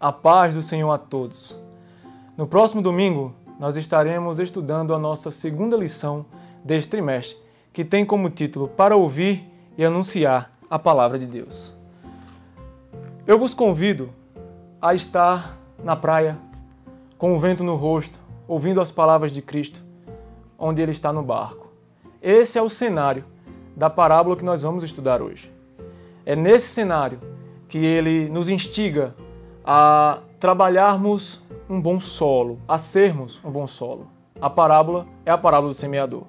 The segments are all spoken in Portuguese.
A paz do Senhor a todos. No próximo domingo, nós estaremos estudando a nossa segunda lição deste trimestre, que tem como título Para ouvir e anunciar a palavra de Deus. Eu vos convido a estar na praia, com o vento no rosto, ouvindo as palavras de Cristo, onde Ele está no barco. Esse é o cenário da parábola que nós vamos estudar hoje. É nesse cenário que Ele nos instiga a trabalharmos um bom solo, a sermos um bom solo. A parábola é a parábola do semeador.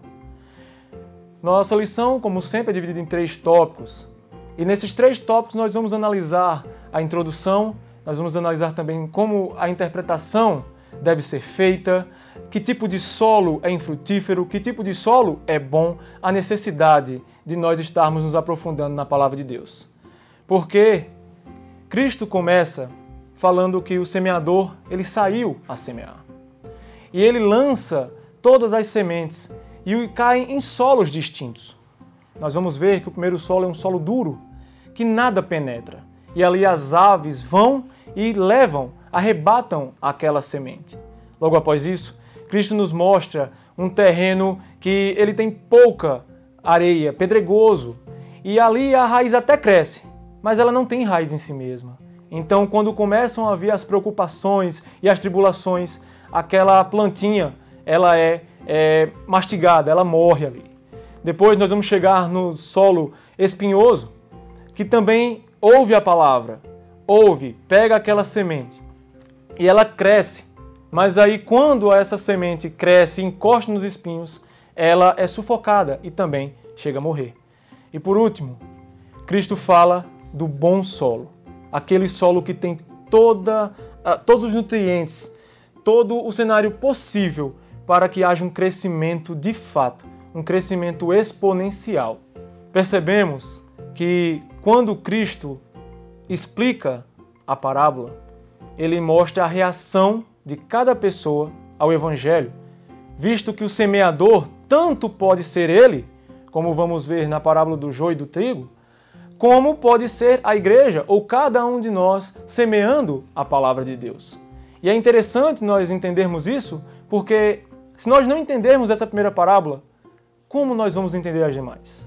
Nossa lição, como sempre, é dividida em 3 tópicos. E nesses 3 tópicos nós vamos analisar a introdução, nós vamos analisar também como a interpretação deve ser feita, que tipo de solo é infrutífero, que tipo de solo é bom, a necessidade de nós estarmos nos aprofundando na palavra de Deus. Porque Cristo começa falando que o semeador, ele saiu a semear. E ele lança todas as sementes e caem em solos distintos. Nós vamos ver que o primeiro solo é um solo duro, que nada penetra. E ali as aves vão e levam, arrebatam aquela semente. Logo após isso, Cristo nos mostra um terreno que ele tem pouca areia, pedregoso, e ali a raiz até cresce, mas ela não tem raiz em si mesma. Então, quando começam a vir as preocupações e as tribulações, aquela plantinha, ela é mastigada, ela morre ali. Depois nós vamos chegar no solo espinhoso, que também ouve a palavra, pega aquela semente e ela cresce. Mas aí quando essa semente cresce e encosta nos espinhos, ela é sufocada e também chega a morrer. E por último, Cristo fala do bom solo. Aquele solo que tem todos os nutrientes, todo o cenário possível para que haja um crescimento de fato, um crescimento exponencial. Percebemos que quando Cristo explica a parábola, ele mostra a reação de cada pessoa ao Evangelho, visto que o semeador tanto pode ser ele, como vamos ver na parábola do joio e do trigo, como pode ser a igreja ou cada um de nós semeando a palavra de Deus. E é interessante nós entendermos isso, porque se nós não entendermos essa primeira parábola, como nós vamos entender as demais?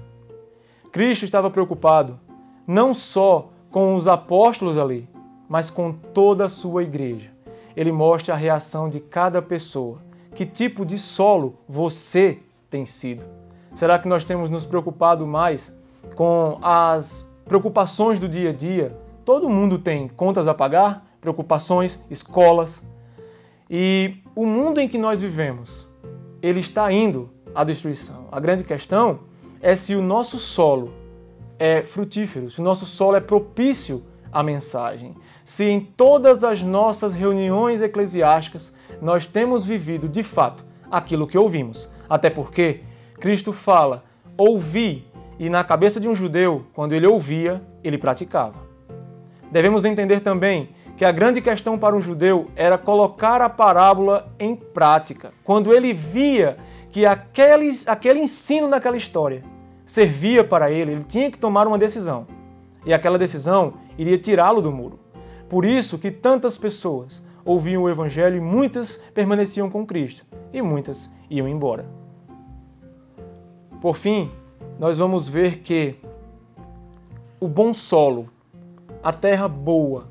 Cristo estava preocupado não só com os apóstolos ali, mas com toda a sua igreja. Ele mostra a reação de cada pessoa. Que tipo de solo você tem sido? Será que nós temos nos preocupado mais com as preocupações do dia a dia? Todo mundo tem contas a pagar, preocupações, escolas. E o mundo em que nós vivemos, ele está indo à destruição. A grande questão é se o nosso solo é frutífero, se o nosso solo é propício à mensagem. Se em todas as nossas reuniões eclesiásticas nós temos vivido de fato aquilo que ouvimos. Até porque Cristo fala, ouvi, e na cabeça de um judeu, quando ele ouvia, ele praticava. Devemos entender também que a grande questão para um judeu era colocar a parábola em prática. Quando ele via que aquele ensino naquela história servia para ele, ele tinha que tomar uma decisão. E aquela decisão iria tirá-lo do muro. Por isso que tantas pessoas ouviam o Evangelho e muitas permaneciam com Cristo e muitas iam embora. Por fim, nós vamos ver que o bom solo, a terra boa,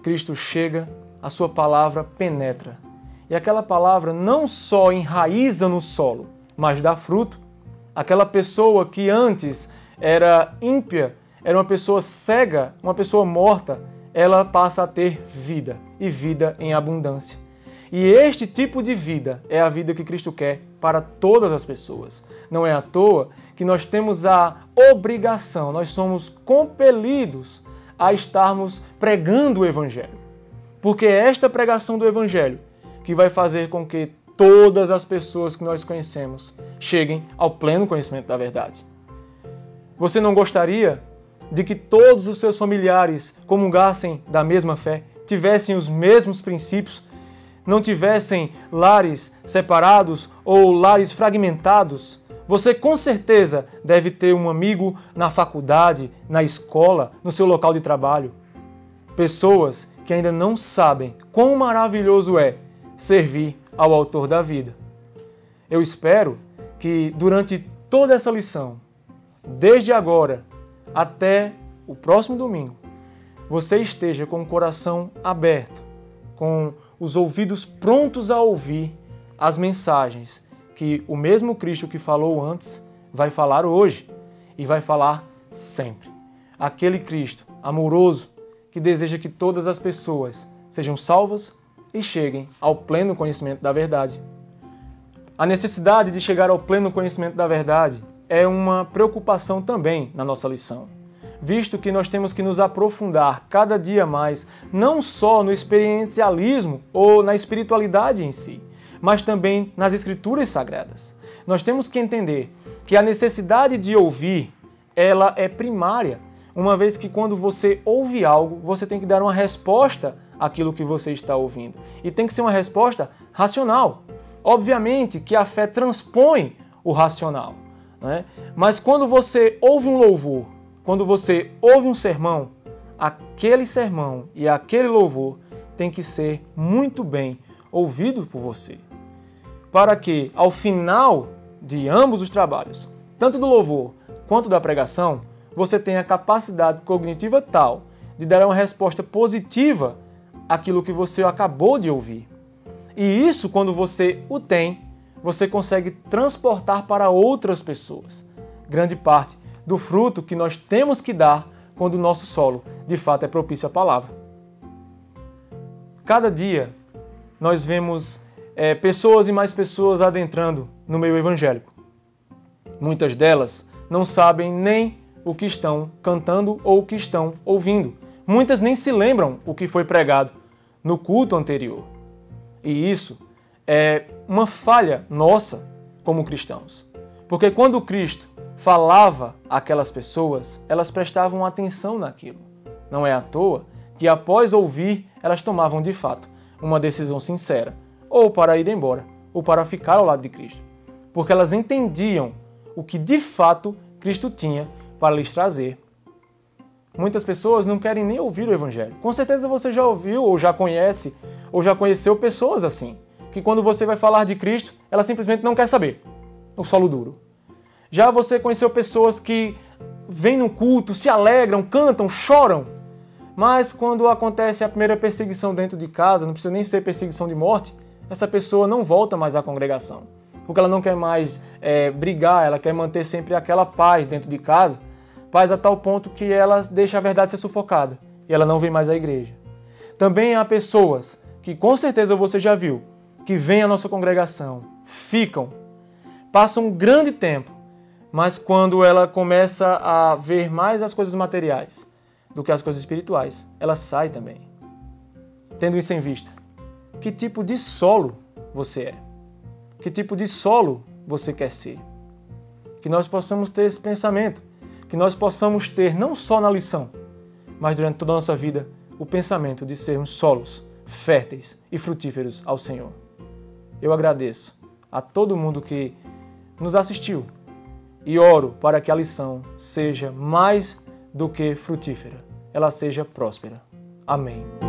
Cristo chega, a sua palavra penetra. E aquela palavra não só enraiza no solo, mas dá fruto. Aquela pessoa que antes era ímpia, era uma pessoa cega, uma pessoa morta, ela passa a ter vida, e vida em abundância. E este tipo de vida é a vida que Cristo quer para todas as pessoas. Não é à toa que nós temos a obrigação, nós somos compelidos a estarmos pregando o Evangelho. Porque é esta pregação do Evangelho que vai fazer com que todas as pessoas que nós conhecemos cheguem ao pleno conhecimento da verdade. Você não gostaria de que todos os seus familiares comungassem da mesma fé, tivessem os mesmos princípios, não tivessem lares separados ou lares fragmentados? Você com certeza deve ter um amigo na faculdade, na escola, no seu local de trabalho. Pessoas que ainda não sabem quão maravilhoso é servir ao Autor da vida. Eu espero que durante toda essa lição, desde agora até o próximo domingo, você esteja com o coração aberto, com os ouvidos prontos a ouvir as mensagens que o mesmo Cristo que falou antes vai falar hoje e vai falar sempre. Aquele Cristo amoroso que deseja que todas as pessoas sejam salvas e cheguem ao pleno conhecimento da verdade. A necessidade de chegar ao pleno conhecimento da verdade é uma preocupação também na nossa lição, visto que nós temos que nos aprofundar cada dia mais, não só no experiencialismo ou na espiritualidade em si, mas também nas Escrituras Sagradas. Nós temos que entender que a necessidade de ouvir, ela é primária, uma vez que quando você ouve algo, você tem que dar uma resposta àquilo que você está ouvindo. E tem que ser uma resposta racional. Obviamente que a fé transpõe o racional, né? Mas quando você ouve um louvor, quando você ouve um sermão, aquele sermão e aquele louvor tem que ser muito bem ouvido por você, para que ao final de ambos os trabalhos, tanto do louvor quanto da pregação, você tenha a capacidade cognitiva tal de dar uma resposta positiva àquilo que você acabou de ouvir. E isso, quando você o tem, você consegue transportar para outras pessoas. Grande parte do fruto que nós temos que dar quando o nosso solo, de fato, é propício à palavra. Cada dia, nós vemos pessoas e mais pessoas adentrando no meio evangélico. Muitas delas não sabem nem o que estão cantando ou o que estão ouvindo. Muitas nem se lembram o que foi pregado no culto anterior. E isso é uma falha nossa como cristãos. Porque quando Cristo falava àquelas pessoas, elas prestavam atenção naquilo. Não é à toa que após ouvir, elas tomavam de fato uma decisão sincera, ou para ir embora, ou para ficar ao lado de Cristo. Porque elas entendiam o que de fato Cristo tinha para lhes trazer. Muitas pessoas não querem nem ouvir o Evangelho. Com certeza você já ouviu, ou já conhece, ou já conheceu pessoas assim, que quando você vai falar de Cristo, ela simplesmente não quer saber. O solo duro. Já você conheceu pessoas que vêm no culto, se alegram, cantam, choram, mas quando acontece a primeira perseguição dentro de casa, não precisa nem ser perseguição de morte, essa pessoa não volta mais à congregação. Porque ela não quer mais brigar, ela quer manter sempre aquela paz dentro de casa, paz a tal ponto que ela deixa a verdade ser sufocada e ela não vem mais à igreja. Também há pessoas que com certeza você já viu, que vêm à nossa congregação, ficam, passam um grande tempo, mas quando ela começa a ver mais as coisas materiais do que as coisas espirituais, ela sai também. Tendo isso em vista, que tipo de solo você é? Que tipo de solo você quer ser? Que nós possamos ter esse pensamento, que nós possamos ter não só na lição, mas durante toda a nossa vida, o pensamento de sermos solos, férteis e frutíferos ao Senhor. Eu agradeço a todo mundo que nos assistiu e oro para que a lição seja mais do que frutífera, ela seja próspera. Amém.